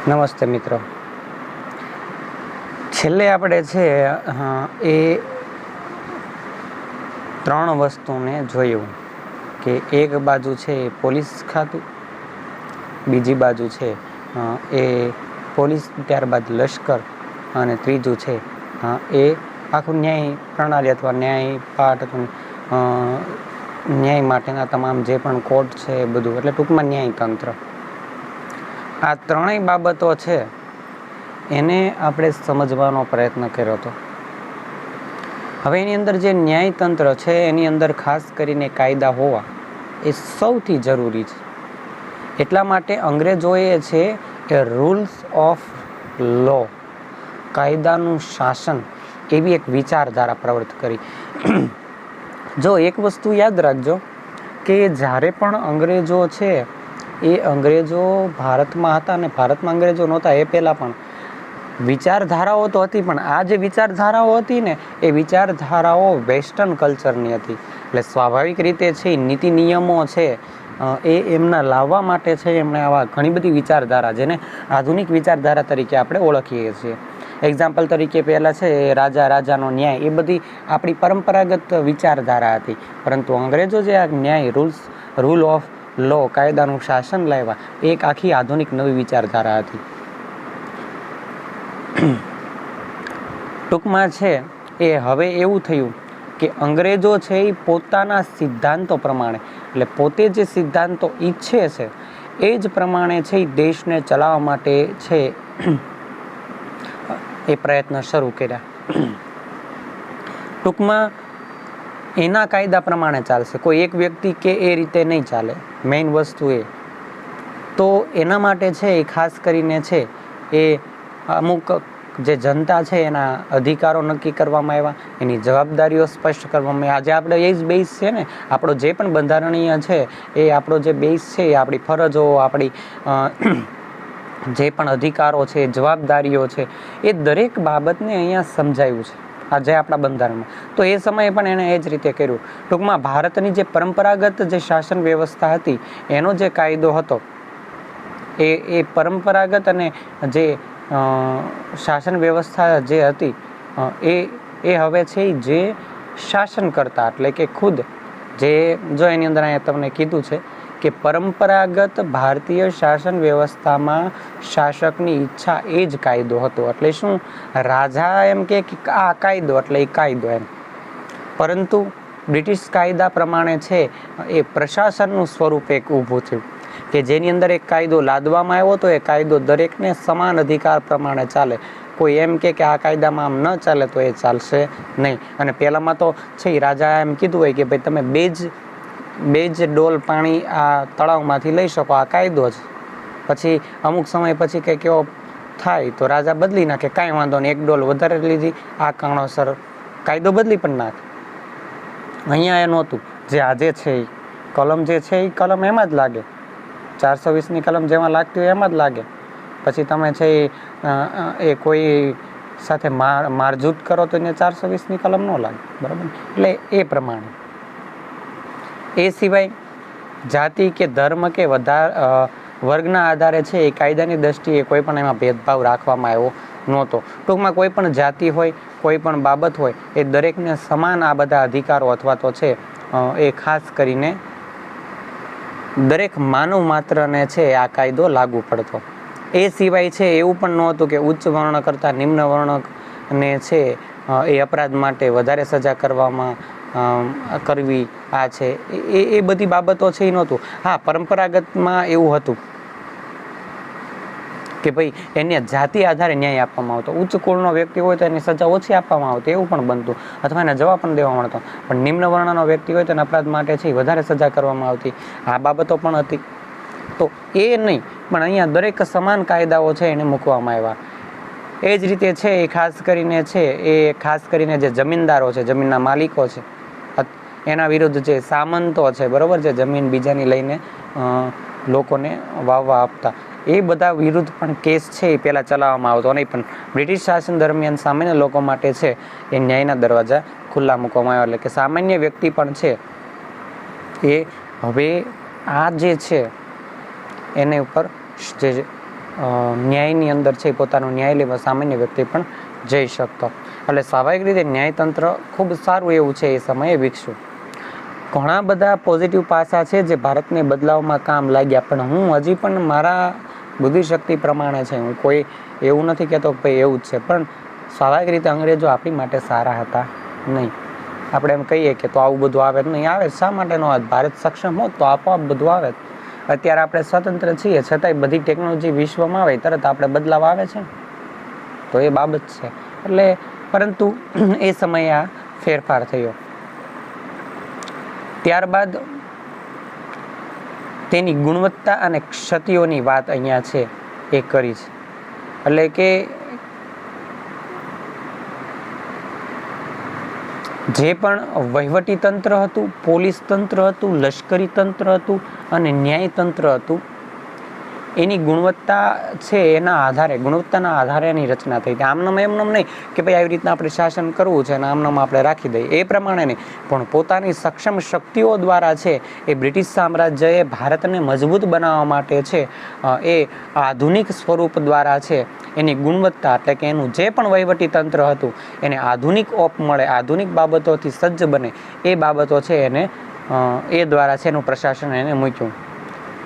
નમસ્તે મિત્રો. છેલ્લે આપણે છે એ ત્રણ વસ્તુને જોયું કે એક બાજુ છે એ પોલીસ ખાતું, બીજી બાજુ છે એ પોલીસ, ત્યારબાદ લશ્કર, અને ત્રીજું છે એ આખું ન્યાય પ્રણાલી અથવા ન્યાય પાઠ, ન્યાય માટેના તમામ જે પણ કોર્ટ છે એ બધું, એટલે ટૂંકમાં ન્યાયતંત્ર. આ ત્રણેય બાબતો છે એને આપણે સમજવાનો પ્રયત્ન કર્યો હતો. હવે એની અંદર જે ન્યાયતંત્ર છે એની અંદર ખાસ કરીને કાયદા હોવા એ સૌથી જરૂરી છે. એટલા માટે અંગ્રેજોએ છે એ રૂલ્સ ઓફ લો, કાયદાનું શાસન, એવી એક વિચારધારા પ્રવર્ત કરી. જો એક વસ્તુ યાદ રાખજો કે જ્યારે પણ અંગ્રેજો છે એ અંગ્રેજો ભારતમાં હતા, અને ભારતમાં અંગ્રેજો નહોતા એ પહેલાં પણ વિચારધારાઓ તો હતી, પણ આ જે વિચારધારાઓ હતી ને એ વિચારધારાઓ વેસ્ટર્ન કલ્ચરની હતી. એટલે સ્વાભાવિક રીતે છે નીતિ નિયમો છે એ એમના લાવવા માટે છે એમણે આવા ઘણી બધી વિચારધારા, જેને આધુનિક વિચારધારા તરીકે આપણે ઓળખીએ છીએ. એક્ઝામ્પલ તરીકે પહેલાં છે રાજાનો ન્યાય, એ બધી આપણી પરંપરાગત વિચારધારા હતી. પરંતુ અંગ્રેજો જે આ ન્યાય, રૂલ ઓફ લો, કાયદાનું શાસન લાવ્યા, એક આખી આધુનિક નવી વિચારધારા હતી. ટૂંકમાં છે એ હવે એવું થયું કે અંગ્રેજો છે એ પોતાના સિદ્ધાંતો પ્રમાણે, એટલે પોતે જે સિદ્ધાંતો ઈચ્છે છે એ જ પ્રમાણે છે એ દેશને ચલાવવા માટે છે એ પ્રયત્ન શરૂ કર્યા. ટૂંકમાં એના કાયદા પ્રમાણે ચાલશે, કોઈ એક વ્યક્તિ કે એ રીતે નહીં ચાલે. મેઇન વસ્તુ એ તો એના માટે છે એ ખાસ કરીને છે એ અમુક જે જનતા છે એના અધિકારો નક્કી કરવામાં આવ્યા, એની જવાબદારીઓ સ્પષ્ટ કરવામાં આવી. આજે આપણે એ જ બેઝ છે ને, આપણો જે પણ બંધારણીય છે એ આપણો જે બેઝ છે એ આપણી ફરજો, આપણી જે પણ અધિકારો છે, જવાબદારીઓ છે, એ દરેક બાબતને અહીંયા સમજાયું છે આજે આપણા બંધારણમાં. તો એ સમયે પણ એણે એ જ રીતે કર્યું. ટૂંકમાં ભારતની જે પરંપરાગત જે શાસન વ્યવસ્થા હતી એનો જે કાયદો હતો એ પરંપરાગત અને જે શાસન વ્યવસ્થા જે હતી એ હવે છે જે શાસન કરતા, એટલે કે ખુદ જે, જો એની અંદર અહીંયા તમને કીધું છે કે પરંપરાગત ભારતીય શાસન વ્યવસ્થામાં શાસકની ઈચ્છા એ જ કાયદો હતો. એટલે શું, રાજા એમ કે આ કાયદો એટલે એ કાયદો એમ. પરંતુ બ્રિટિશ કાયદા પ્રમાણે છે એ પ્રશાસનનું સ્વરૂપ એક ઊભું થયું કે જેની અંદર એક કાયદો લાદવામાં આવ્યો તો એ કાયદો દરેકને સમાન અધિકાર પ્રમાણે ચાલે. કોઈ એમ કે આ કાયદામાં આમ ન ચાલે તો એ ચાલશે નહીં. અને પહેલાંમાં તો છે રાજા એમ કીધું હોય કે ભાઈ તમે બે જ ડોલ પાણી આ તળાવમાંથી લઈ શકો, આ કાયદો જ. પછી અમુક સમય પછી કંઈક એવો થાય તો રાજા બદલી નાખે, કાંઈ વાંધો નહીં, એક ડોલ વધારે લીધી, આ કારણોસર કાયદો બદલી પણ નાખે. અહીંયા એ નહોતું. જે આજે છે એ કલમ જે છે એ કલમ એમાં જ લાગે, 420ની કલમ જેમાં લાગતી હોય એમાં જ લાગે. પછી તમે છે એ કોઈ સાથે મારઝૂટ કરો તો એને 420ની કલમ ન લાગે, બરાબર. એટલે એ પ્રમાણે. એ સિવાય જાતિ કે ધર્મ કે વર્ગના આધારે છે એ કાયદાની દ્રષ્ટિએ કોઈ પણ એમાં ભેદભાવ રાખવામાં આવ્યો નહોતો. ટૂંકમાં કોઈ પણ જાતિ હોય, કોઈ પણ બાબત હોય, એ દરેકને સમાન આ બધા અધિકારો અથવા તો છે એ ખાસ કરીને દરેક માનવ માત્રને છે આ કાયદો લાગુ પડતો. એ સિવાય છે એવું પણ નહોતું કે ઉચ્ચ વર્ણ કરતાં નિમ્ન વર્ણને છે એ અપરાધ માટે વધારે સજા કરવી આ છે એ બધી બાબતો છે એ નહોતું. હા, પરંપરાગતમાં એવું હતું કે ભાઈ એને જાતિ આધારે ન્યાય આપવામાં આવતો. ઉચ્ચ કુળનો વ્યક્તિ હોય તો એની સજા ઓછી આપવામાં આવતી, એવું પણ બનતું, અથવા એને જવાબ પણ દેવા મળતો. પણ નિમ્ન વર્ણનો વ્યક્તિ હોય તો એને અપરાધ માટે છે વધારે સજા કરવામાં આવતી. આ બાબતો પણ હતી. તો એ નહીં, પણ અહીંયા દરેક સમાન કાયદાઓ છે એને મૂકવામાં આવ્યા. એ જ રીતે છે એ ખાસ કરીને જે જમીનદારો છે, જમીનના માલિકો છે, એના વિરુદ્ધ જે સામંતો છે, બરાબર, જે જમીન બીજાની લઈને લોકોને વાવવા આપતા, એ બધા વિરુદ્ધ પણ કેસ છે એ પહેલાં ચલાવવામાં આવતો નહીં. પણ બ્રિટિશ શાસન દરમિયાન સામાન્ય લોકો માટે છે એ ન્યાયના દરવાજા ખુલ્લા મૂકવામાં આવ્યા. એટલે કે સામાન્ય વ્યક્તિ પણ છે એ હવે આ જે છે એની ઉપર જે ન્યાયની અંદર છે પોતાનો ન્યાય લેવા સામાન્ય વ્યક્તિ પણ જઈ શકતો. એટલે સ્વાભાવિક રીતે ન્યાયતંત્ર ખૂબ સારું એવું છે એ સમયે વિકસ્યું. ઘણા બધા પોઝિટિવ પાસા છે જે ભારતને બદલાવમાં કામ લાગ્યા, પણ હું હજી પણ મારા બુદ્ધિશક્તિ પ્રમાણે છે, હું કોઈ એવું નથી કહેતો કે ભાઈ એવું જ છે, પણ સ્વાભાવિક રીતે અંગ્રેજો આપણી માટે સારા હતા નહીં. આપણે એમ કહીએ કે તો આવું બધું આવે નહીં, આવે શા માટે ન આવે? ભારત સક્ષમ હોત તો આપોઆપ બધું આવે. અત્યારે આપણે સ્વતંત્ર છીએ છતાંય બધી ટેકનોલોજી વિશ્વમાં આવે તરત આપણે બદલાવ આવે છે, તો એ બાબત છે. એટલે પરંતુ એ સમયે આ ફેરફાર થયો. ત્યારબાદ તેની ગુણવત્તા અને ક્ષતિઓની વાત અહીંયા છે એ કરી છે. એટલે કે જે પણ વહીવટી તંત્ર હતું, પોલીસ તંત્ર હતું, લશ્કરી તંત્ર હતું અને ન્યાય તંત્ર હતું, એની ગુણવત્તા છે એના આધારે, ગુણવત્તાના આધારે એની રચના થઈ હતી. આમનામ એમનામ નહીં કે ભાઈ આવી રીતના આપણે શાસન કરવું છે અને આમનામ આપણે રાખી દઈએ, એ પ્રમાણે નહીં, પણ પોતાની સક્ષમ શક્તિઓ દ્વારા છે એ બ્રિટિશ સામ્રાજ્યએ ભારતને મજબૂત બનાવવા માટે છે એ આધુનિક સ્વરૂપ દ્વારા છે એની ગુણવત્તા, એટલે કે એનું જે પણ વહીવટી તંત્ર હતું એને આધુનિક ઓપ મળે, આધુનિક બાબતોથી સજ્જ બને, એ બાબતો છે એને એ દ્વારા છે એનું પ્રશાસન એને મૂક્યું.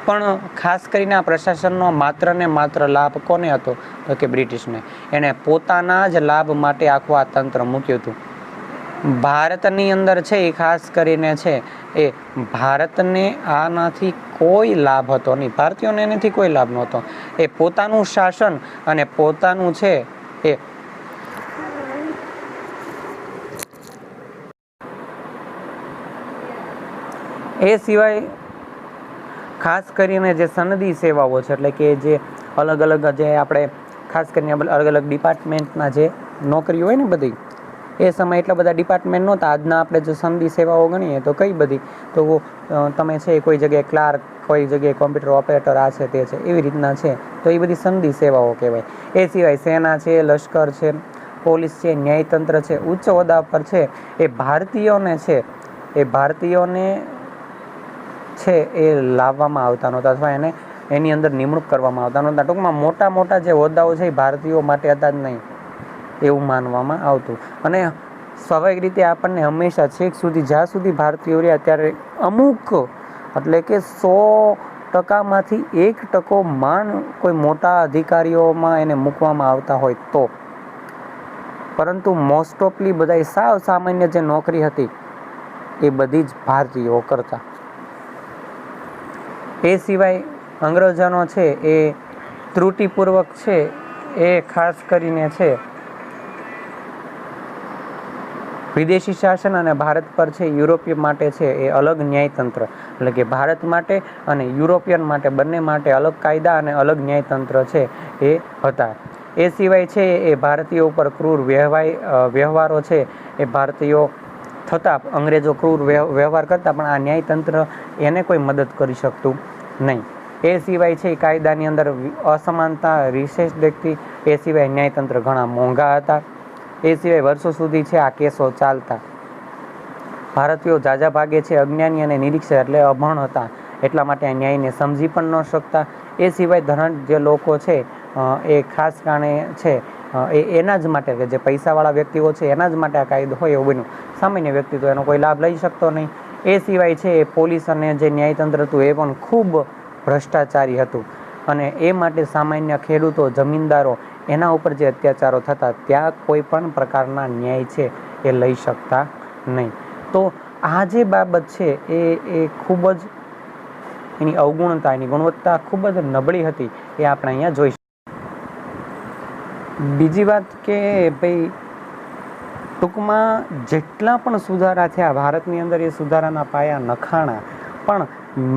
પણ ખાસ કરીને આ પ્રશાસનનો માત્ર ને માત્ર લાભ કોને હતો? તો કે બ્રિટિશને. એને પોતાના જ લાભ માટે આખું આ તંત્ર મૂક્યું હતું. ભારતની અંદર છે એ ખાસ કરીને છે એ ભારતને આનાથી કોઈ લાભ હતો નહીં, ભારતીયોને એનાથી કોઈ લાભ નહોતો. એ પોતાનું શાસન અને પોતાનું છે એ સિવાય ખાસ કરીને જે સનદી સેવાઓ છે, એટલે કે જે અલગ અલગ જે આપણે ખાસ કરીને અલગ અલગ ડિપાર્ટમેન્ટના જે નોકરીઓ હોય ને બધી, એ સમયે એટલા બધા ડિપાર્ટમેન્ટ નહોતા. આજના આપણે જો સનદી સેવાઓ ગણીએ તો કઈ બધી, તો તમે છે કોઈ જગ્યાએ ક્લાર્ક, કોઈ જગ્યાએ કોમ્પ્યુટર ઓપરેટર, આ છે તે છે, એવી રીતના છે, તો એ બધી સનદી સેવાઓ કહેવાય. એ સિવાય સેના છે, લશ્કર છે, પોલીસ છે, ન્યાયતંત્ર છે, ઉચ્ચ હોદ્દા પર છે એ ભારતીયોને છે એ લાવવામાં આવતા નહોતા અથવા એને એની અંદર નિમણૂક કરવામાં આવતા નહોતા. ટૂંકમાં મોટા મોટા જે હોદ્દાઓ છે એ ભારતીયો માટે હતા જ નહીં એવું માનવામાં આવતું. અને સ્વાભાવિક રીતે આપણને હંમેશા છેક સુધી જ્યાં સુધી ભારતીયો રહ્યા ત્યારે અમુક, એટલે કે 100%માંથી 1% માન કોઈ મોટા અધિકારીઓમાં એને મૂકવામાં આવતા હોય તો, પરંતુ મોસ્ટ ઓફલી બધા સાવ સામાન્ય જે નોકરી હતી એ બધી જ ભારતીયો કરતા. એ સિવાય અંગ્રેજોનો છે એ ત્રુટિપૂર્વક છે એ ખાસ કરીને છે વિદેશી શાસન અને ભારત પર છે યુરોપિયન માટે છે એ અલગ ન્યાયતંત્ર, એટલે કે ભારત માટે અને યુરોપિયન માટે બંને માટે અલગ કાયદા અને અલગ ન્યાયતંત્ર છે એ હતા. એ સિવાય છે એ ભારતીયો ઉપર ક્રૂર વ્યવહારો છે એ ભારતીયો થતા, અંગ્રેજો ક્રૂર વ્યવહાર કરતા, પણ આ ન્યાયતંત્ર એને કોઈ મદદ કરી શકતું નહીં. એ સિવાય છે કાયદાની અંદર અસમાનતા, રિસેસ્ડ, એ સિવાય ન્યાયતંત્ર ઘણા મોંઘા હતા. એ સિવાય વર્ષો સુધી છે આ કેસો ચાલતા. ભારતીયો ઝાઝા ભાગે છે અજ્ઞાની અને નિરીક્ષક, એટલે અભણ હતા, એટલા માટે આ ન્યાયને સમજી પણ ન શકતા. એ સિવાય ધનાઢ્ય જે લોકો છે એ ખાસ કારણે છે એના જ માટે, કે જે પૈસાવાળા વ્યક્તિઓ છે એના જ માટે આ કાયદો હોય એવું બન્યું. સામાન્ય વ્યક્તિ તો એનો કોઈ લાભ લઈ શકતો નહીં. એ સિવાય છે એ પોલીસ અને જે ન્યાયતંત્ર હતું એ પણ ખૂબ ભ્રષ્ટાચારી હતું, અને એ માટે સામાન્ય ખેડૂતો, જમીનદારો, એના ઉપર જે અત્યાચારો થતા ત્યાં કોઈ પણ પ્રકારના ન્યાય છે એ લઈ શકતા નહીં. તો આ જે બાબત છે એ ખૂબ જ એની અવગુણતા, એની ગુણવત્તા ખૂબ જ નબળી હતી, એ આપણે અહીંયા જોઈ શકીએ. બીજી વાત કે ભાઈ ટૂંકમાં જેટલા પણ સુધારા થયા ભારતની અંદર એ સુધારાના પાયા નખાણા, પણ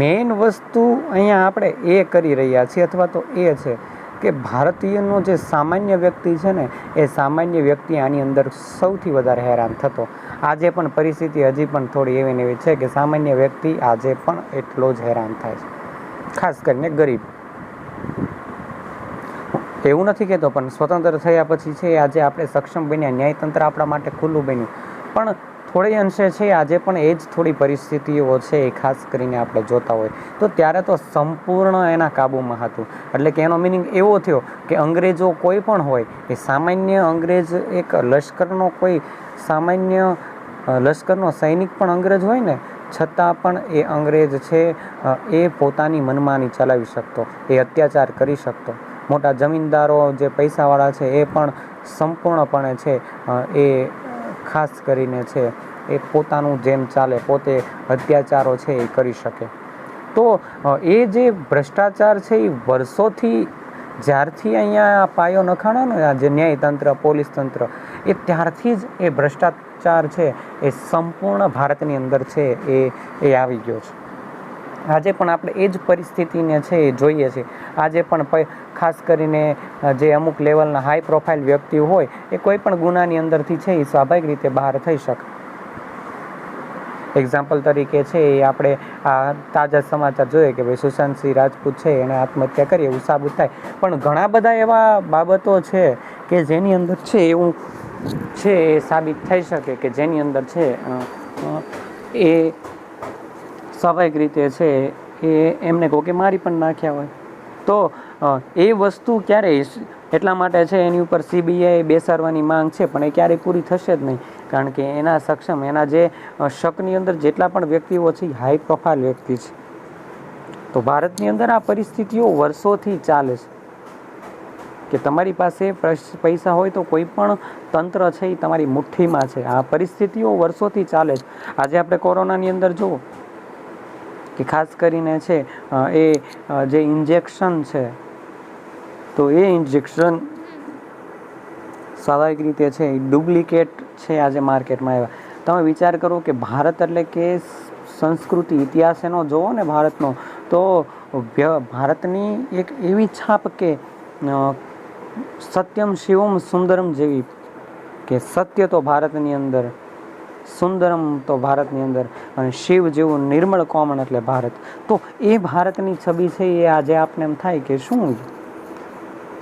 મેઇન વસ્તુ અહીંયા આપણે એ કરી રહ્યા છીએ અથવા તો એ છે કે ભારતીયનો જે સામાન્ય વ્યક્તિ છે ને એ સામાન્ય વ્યક્તિ આની અંદર સૌથી વધારે હેરાન થતો. આજે પણ પરિસ્થિતિ હજી પણ થોડી એવી ને એવી છે કે સામાન્ય વ્યક્તિ આજે પણ એટલો જ હેરાન થાય છે, ખાસ કરીને ગરીબ. એવું નથી કહેતો, પણ સ્વતંત્ર થયા પછી છે આજે આપણે સક્ષમ બન્યા, ન્યાયતંત્ર આપણા માટે ખુલ્લું બન્યું, પણ થોડી અંશે છે આજે પણ એ જ થોડી પરિસ્થિતિઓ છે એ ખાસ કરીને આપણે જોતા હોય તો ત્યારે તો સંપૂર્ણ એના કાબૂમાં હતું. એટલે કે એનો મિનિંગ એવો થયો કે અંગ્રેજો કોઈ પણ હોય એ સામાન્ય અંગ્રેજ એક લશ્કરનો કોઈ સામાન્ય લશ્કરનો સૈનિક પણ અંગ્રેજ હોય ને છતાં પણ એ અંગ્રેજ છે એ પોતાની મનમાની ચલાવી શકતો, એ અત્યાચાર કરી શકતો. મોટા જમીનદારો જે પૈસાવાળા છે એ પણ સંપૂર્ણપણે છે એ ખાસ કરીને છે એ પોતાનું જેમ ચાલે પોતે અત્યાચારો છે એ કરી શકે. તો એ જે ભ્રષ્ટાચાર છે એ વર્ષોથી જ્યારથી અહીંયા પાયો નખાણો ને જે ન્યાયતંત્ર પોલીસ તંત્ર એ ત્યારથી જ એ ભ્રષ્ટાચાર છે એ સંપૂર્ણ ભારતની અંદર છે એ આવી ગયો છે. આજે પણ આપણે એ જ પરિસ્થિતિને છે એ જોઈએ છીએ. આજે પણ ખાસ કરીને જે અમુક લેવલના હાઈ પ્રોફાઇલ વ્યક્તિઓ હોય એ કોઈ પણ ગુનાની અંદરથી છે એ સ્વાભાવિક રીતે બહાર થઈ શકે. એક્ઝામ્પલ તરીકે છે એ આપણે આ તાજા સમાચાર જોઈએ કે ભાઈ સુશાંતસિંહ રાજપૂત છે એણે આત્મહત્યા કરી એવું સાબિત થાય. પણ ઘણા બધા એવા બાબતો છે કે જેની અંદર છે એવું છે એ સાબિત થઈ શકે કે જેની અંદર છે એ સ્વાભાવિક રીતે છે એ એમને કોકે મારી પણ નાખ્યા હોય. તો એ વસ્તુ ક્યારેય એટલા માટે છે એની ઉપર CBI બેસાડવાની માંગ છે પણ એ ક્યારેય પૂરી થશે જ નહીં. કારણ કે એના સક્ષમ એના જે શકની અંદર જેટલા પણ વ્યક્તિઓ છે એ હાઈ પ્રોફાઇલ વ્યક્તિ છે. તો ભારતની અંદર આ પરિસ્થિતિઓ વર્ષોથી ચાલે છે કે તમારી પાસે પૈસા હોય તો કોઈ પણ તંત્ર છે એ તમારી મુઠ્ઠીમાં છે. આ પરિસ્થિતિઓ વર્ષોથી ચાલે છે. આજે આપણે કોરોનાની અંદર જુઓ કે ખાસ કરીને છે એ જે ઇન્જેક્શન છે તો એ ઇન્જેક્શન સ્વાભાવિક રીતે છે એ ડુપ્લિકેટ છે આજે માર્કેટમાં આવ્યા. તમે વિચાર કરો કે ભારત એટલે કે સંસ્કૃતિ ઇતિહાસ એનો જોવો ને ભારતનો તો ભારતની એક એવી છાપ કે સત્યમ શિવમ સુંદરમ જેવી કે સત્ય તો ભારતની અંદર, સુંદરમ તો ભારતની અંદર અને શિવ જેવું નિર્મળ કોમન એટલે ભારત. તો એ ભારતની છબી છે એ આજે આપને એમ થાય કે શું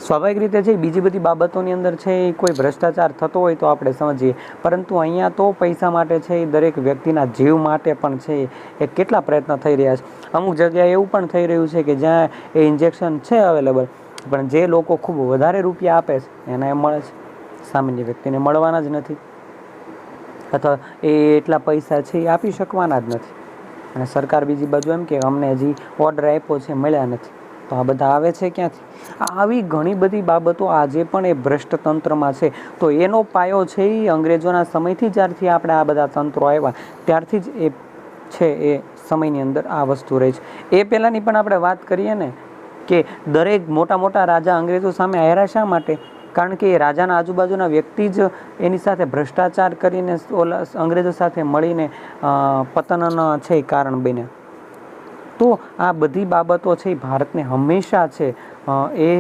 સ્વાભાવિક રીતે છે બીજી બધી બાબતોની અંદર છે એ કોઈ ભ્રષ્ટાચાર થતો હોય તો આપણે સમજીએ. પરંતુ અહીંયા તો પૈસા માટે છે એ દરેક વ્યક્તિના જીવ માટે પણ છે એ કેટલા પ્રયત્ન થઈ રહ્યા છે. અમુક જગ્યાએ એવું પણ થઈ રહ્યું છે કે જ્યાં એ ઇન્જેક્શન છે અવેલેબલ પણ જે લોકો ખૂબ વધારે રૂપિયા આપે છે એને એમ મળે છે, સામાન્ય વ્યક્તિને મળવાના જ નથી અથવા એ એટલા પૈસા છે એ આપી શકવાના જ નથી. અને સરકાર બીજી બાજુ એમ કે અમને હજી ઓર્ડર આપ્યો છે મળ્યા નથી. તો આ બધા આવે છે ક્યાંથી? આવી ઘણી બધી બાબતો આજે પણ એ ભ્રષ્ટ તંત્રમાં છે. તો એનો પાયો છે એ અંગ્રેજોના સમયથી જ્યારથી આપણે આ બધા તંત્રો આવ્યા ત્યારથી જ એ છે એ સમયની અંદર આ વસ્તુ રહી છે. એ પહેલાંની પણ આપણે વાત કરીએ ને કે દરેક મોટા મોટા રાજા અંગ્રેજો સામે હાર્યા શા માટે? કારણ કે એ રાજાના આજુબાજુના વ્યક્તિ જ એની સાથે ભ્રષ્ટાચાર કરીને ઓલા અંગ્રેજો સાથે મળીને પતનના છે એ કારણ બન્યા. તો આ બધી બાબતો છે એ ભારતને હંમેશા છે એ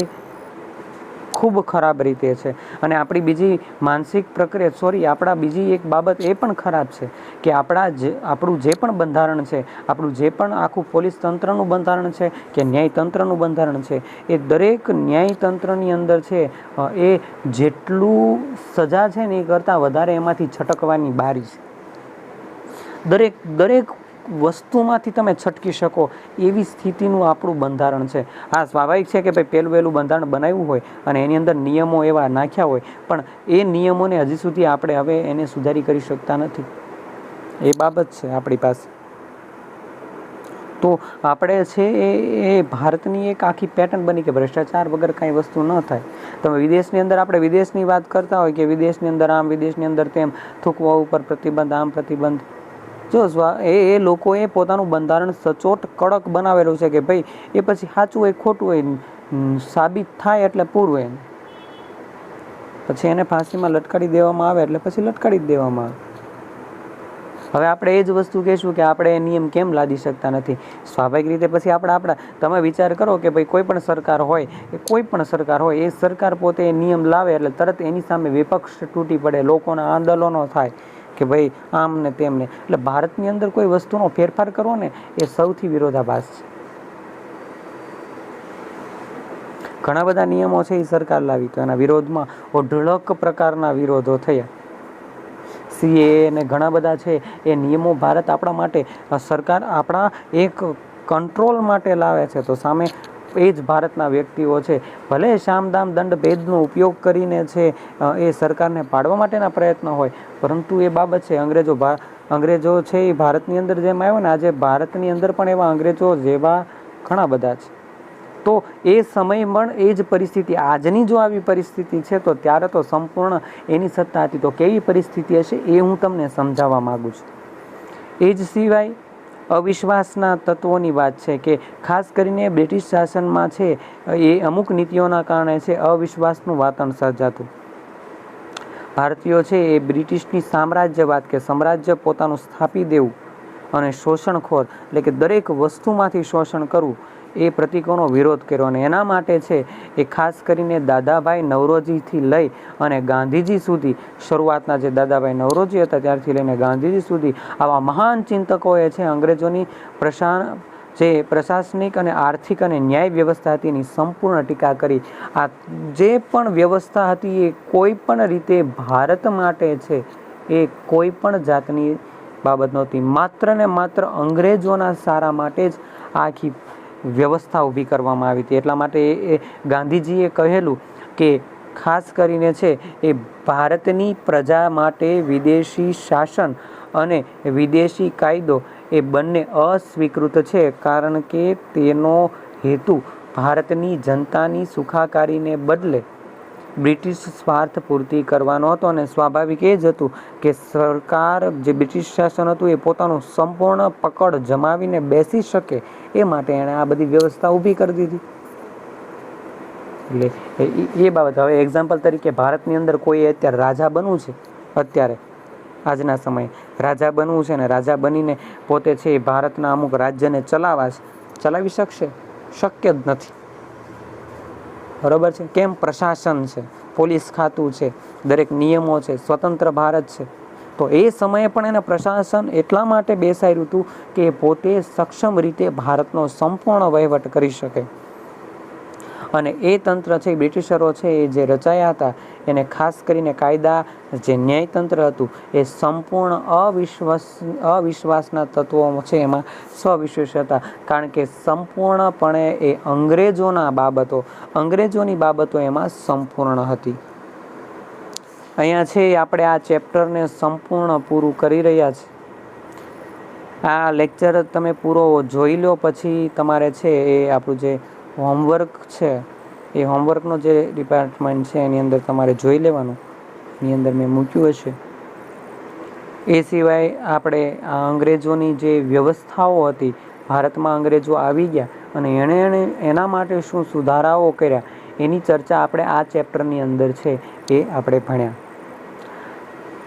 ખૂબ ખરાબ રીતે છે. અને આપણી બીજી માનસિક પ્રક્રિયા આપણા બીજી એક બાબત એ પણ ખરાબ છે કે આપણું જે પણ બંધારણ છે, આપણું જે પણ આખું પોલીસ તંત્રનું બંધારણ છે કે ન્યાયતંત્રનું બંધારણ છે એ દરેક ન્યાયતંત્રની અંદર છે એ જેટલું સજા છે ને એ કરતાં વધારે એમાંથી છટકવાની બારી છે. દરેક વસ્તુમાંથી તમે છટકી શકો એવી સ્થિતિનું આપણું બંધારણ છે. હા, સ્વાભાવિક છે કે ભાઈ પહેલું બંધારણ બનાવ્યું હોય અને એની અંદર નિયમો એવા નાખ્યા હોય પણ એ નિયમોને હજી સુધી આપણે હવે એને સુધારી કરી શકતા નથી. એ બાબત છે આપણી પાસે. તો આપણે છે એ ભારતની એક આખી પેટર્ન બની કે ભ્રષ્ટાચાર વગર કાંઈ વસ્તુ ન થાય. તમે વિદેશની અંદર આપણે વિદેશની વાત કરતા હોય કે વિદેશની અંદર આમ વિદેશની અંદર તેમ થૂકવા ઉપર પ્રતિબંધ આમ પ્રતિબંધ. જો એ લોકોએ પોતાનું બંધારણ સચોટ કડક બનાવેલું છે કે ભાઈ એ પછી સાચું હોય ખોટું હોય સાબિત થાય એટલે પૂરું હોય. પછી એને ફાંસીમાં લટકાડી દેવામાં આવે એટલે પછી લટકાડી જ દેવામાં આવે. હવે આપણે એ જ વસ્તુ કહીશું કે આપણે એ નિયમ કેમ લાદી શકતા નથી? સ્વાભાવિક રીતે પછી આપણા તમે વિચાર કરો કે ભાઈ કોઈ પણ સરકાર હોય એ સરકાર પોતે એ નિયમ લાવે એટલે તરત એની સામે વિપક્ષ તૂટી પડે, લોકોના આંદોલનો થાય કે ભાઈ આમ ને તેમને. એટલે ભારતની અંદર કોઈ વસ્તુનો ફેરફાર કરવો ને એ સૌથી વિરોધાભાસ છે. ઘણા બધા નિયમો છે એ સરકાર લાવી તો એના વિરોધમાં અઢળક પ્રકારના વિરોધો થયા. CA ને ઘણા બધા છે એ નિયમો ભારત આપણા માટે સરકાર આપણા એક કંટ્રોલ માટે લાવે છે. તો સામે એ જ ભારતના વ્યક્તિઓ છે ભલે સામદામ દંડ ભેદનો ઉપયોગ કરીને છે એ સરકારને પાડવા માટેના પ્રયત્ન હોય, પરંતુ એ બાબત છે અંગ્રેજો છે એ ભારતની અંદર જેમ આવ્યો ને, આજે ભારતની અંદર પણ એવા અંગ્રેજો જેવા ઘણા બધા છે. તો એ સમય પણ એ જ પરિસ્થિતિ, આજની જો આવી પરિસ્થિતિ છે તો ત્યારે તો સંપૂર્ણ એની સત્તા હતી. તો કેવી પરિસ્થિતિ હશે એ હું તમને સમજાવવા માગું છું. એ જ સિવાય અવિશ્વાસના તત્વોની વાત છે કે ખાસ કરીને બ્રિટિશ શાસનમાં છે એ અમુક નીતિઓના કારણે છે અવિશ્વાસનું વાતાવરણ સર્જાતું. ભારતીયો છે એ બ્રિટિશની સામ્રાજ્યવાદ કે સામ્રાજ્ય પોતાનું સ્થાપી દેવું અને શોષણખોર એટલે કે દરેક વસ્તુમાંથી શોષણ કરવું એ પ્રતિકોનો વિરોધ કર્યો. અને એના માટે છે એ ખાસ કરીને દાદાભાઈ નવરોજીથી લઈ અને ગાંધીજી સુધી, શરૂઆતના જે દાદાભાઈ નવરોજી હતા ત્યારથી લઈને ગાંધીજી સુધી આવા મહાન ચિંતકોએ છે અંગ્રેજોની જે પ્રશાસનિક અને આર્થિક અને ન્યાય વ્યવસ્થા હતી એની સંપૂર્ણ ટીકા કરી. આ જે પણ વ્યવસ્થા હતી એ કોઈ પણ રીતે ભારત માટે છે એ કોઈ પણ જાતની બાબત નહોતી. માત્ર ને માત્ર અંગ્રેજોના સારા માટે જ આખી વ્યવસ્થા ઊભી કરવામાં આવી હતી. એટલા માટે એ ગાંધીજીએ કહેલું કે ખાસ કરીને છે એ ભારતની પ્રજા માટે વિદેશી શાસન અને વિદેશી કાયદો એ બંને અસ્વીકૃત છે, કારણ કે તેનો હેતુ ભારતની જનતાની સુખાકારીને બદલે બ્રિટિશ સ્વાર્થ પૂર્તિ કરવાનો હતો. અને સ્વાભાવિક એ જ હતું કે સરકાર જે બ્રિટિશ શાસન હતું એ પોતાનું સંપૂર્ણ પકડ જમાવીને બેસી શકે એ માટે એણે આ બધી વ્યવસ્થા ઊભી કરી દીધી. એટલે એ બાબત. હવે એક્ઝામ્પલ તરીકે ભારતની અંદર કોઈ અત્યારે રાજા બનવું છે, અત્યારે આજના સમયે રાજા બનવું છે ને રાજા બનીને પોતે છે એ ભારતના અમુક રાજ્યને ચલાવી શકશે? શક્ય જ નથી. બરોબર છે? કેમ? પ્રશાસન છે, પોલીસ ખાતું છે, દરેક નિયમો છે, સ્વતંત્ર ભારત છે. તો એ સમયે પણ એને પ્રશાસન એટલા માટે બેસાડ્યું હતું કે પોતે સક્ષમ રીતે ભારતનો સંપૂર્ણ વહીવટ કરી શકે. અને એ તંત્ર છે બ્રિટિશરો છે એ જે રચાયા હતા એને ખાસ કરીને કાયદા જે ન્યાયતંત્ર હતું એ સંપૂર્ણ અવિશ્વાસના તત્વો છે એમાં સવિશેષ હતા. કારણ કે સંપૂર્ણપણે એ અંગ્રેજોની બાબતો એમાં સંપૂર્ણ હતી. અહીંયા છે આપણે આ ચેપ્ટરને સંપૂર્ણ પૂરું કરી રહ્યા છે. આ લેક્ચર તમે પૂરો જોઈ લો પછી તમારે છે એ આપણું જે હોમવર્ક છે એ હોમવર્કનો જે ડિપાર્ટમેન્ટ છે એની અંદર તમારે જોઈ લેવાનું, એની અંદર મેં મૂક્યું હશે. એ સિવાય આપણે આ અંગ્રેજોની જે વ્યવસ્થાઓ હતી, ભારતમાં અંગ્રેજો આવી ગયા અને એણે એના માટે શું સુધારાઓ કર્યા એની ચર્ચા આપણે આ ચેપ્ટરની અંદર છે એ આપણે ભણ્યા.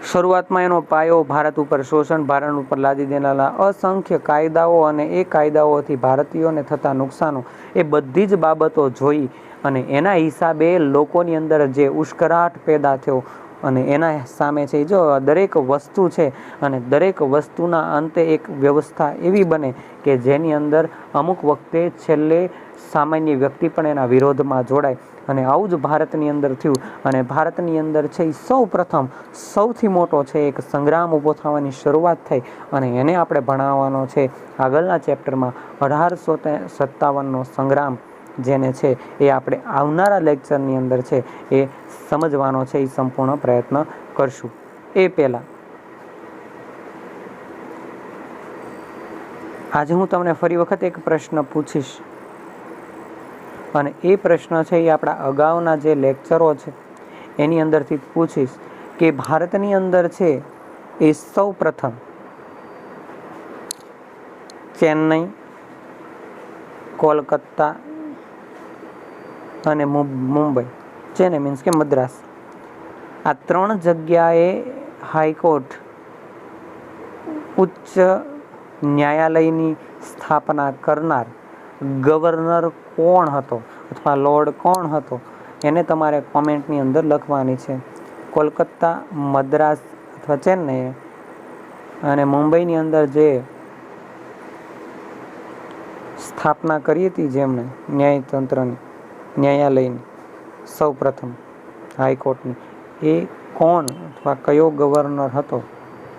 શરૂઆતમાં એનો પાયો ભારત ઉપર શોષણ, ભારત ઉપર લાદી દેનારા અસંખ્ય કાયદાઓ અને એ કાયદાઓથી ભારતીયોને થતા નુકસાનો એ બધી જ બાબતો જોઈ અને એના હિસાબે લોકોની અંદર જે ઉશ્કેરાટ પેદા થયો અને એના સામે છે જો દરેક વસ્તુ છે અને દરેક વસ્તુના અંતે એક વ્યવસ્થા એવી બને કે જેની અંદર અમુક વખતે છેલ્લે સામાન્ય વ્યક્તિ પણ એના વિરોધમાં જોડાય. અને આવું જ ભારતની અંદર થયું. અને ભારતની અંદર છે સૌથી મોટો છે એક સંગ્રામ ઊભો થવાની શરૂઆત થઈ અને એને આપણે ભણાવવાનો છે આગળના ચેપ્ટરમાં 1857નો સંગ્રામ, જેને છે એ આપણે આવનારા લેક્ચરની અંદર છે એ સમજવાનો છે એ સંપૂર્ણ પ્રયત્ન કરશું. એ પહેલાં આજે હું તમને ફરી વખત એક પ્રશ્ન પૂછીશ અને એ પ્રશ્ન છે એ આપણા અગાઉના જે લેક્ચરો છે એની અંદરથી પૂછીશ કે ભારતની અંદર છે એ સૌ પ્રથમ ચેન્નઈ, કોલકાતા અને મુંબઈ, ચેન્નઈ મીન્સ કે મદ્રાસ, આ 3 જગ્યાએ હાઈકોર્ટ ઉચ્ચ ન્યાયાલયની સ્થાપના કરનાર ગવર્નર કોણ હતો અથવા લોર્ડ કોણ હતો એને તમારે કોમેન્ટની અંદર લખવાની છે. કોલકાતા, મદ્રાસ અથવા ચેન્નઈ અને મુંબઈની અંદર જે સ્થાપના કરી હતી જેમણે ન્યાયતંત્રની, ન્યાયાલયની સૌ પ્રથમ હાઈકોર્ટની, એ કોણ અથવા કયો ગવર્નર હતો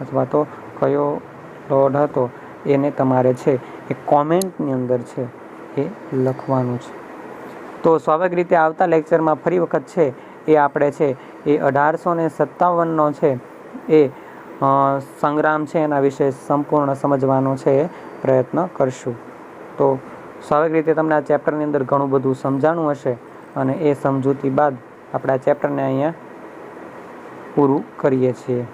અથવા તો કયો લોર્ડ હતો એને તમારે છે એ કોમેન્ટની અંદર છે એ લખવાનું છે. તો સ્વાભાવિક રીતે આવતા લેક્ચરમાં ફરી વખત છે એ આપણે છે એ 1857નો છે એ સંગ્રામ છે એના વિશે સંપૂર્ણ સમજવાનો છે એ પ્રયત્ન કરશું. તો સ્વાભાવિક રીતે તમને આ ચેપ્ટરની અંદર ઘણું બધું સમજાણું હશે અને એ સમજૂતી બાદ આપણે આ ચેપ્ટરને અહીંયા પૂરું કરીએ છીએ.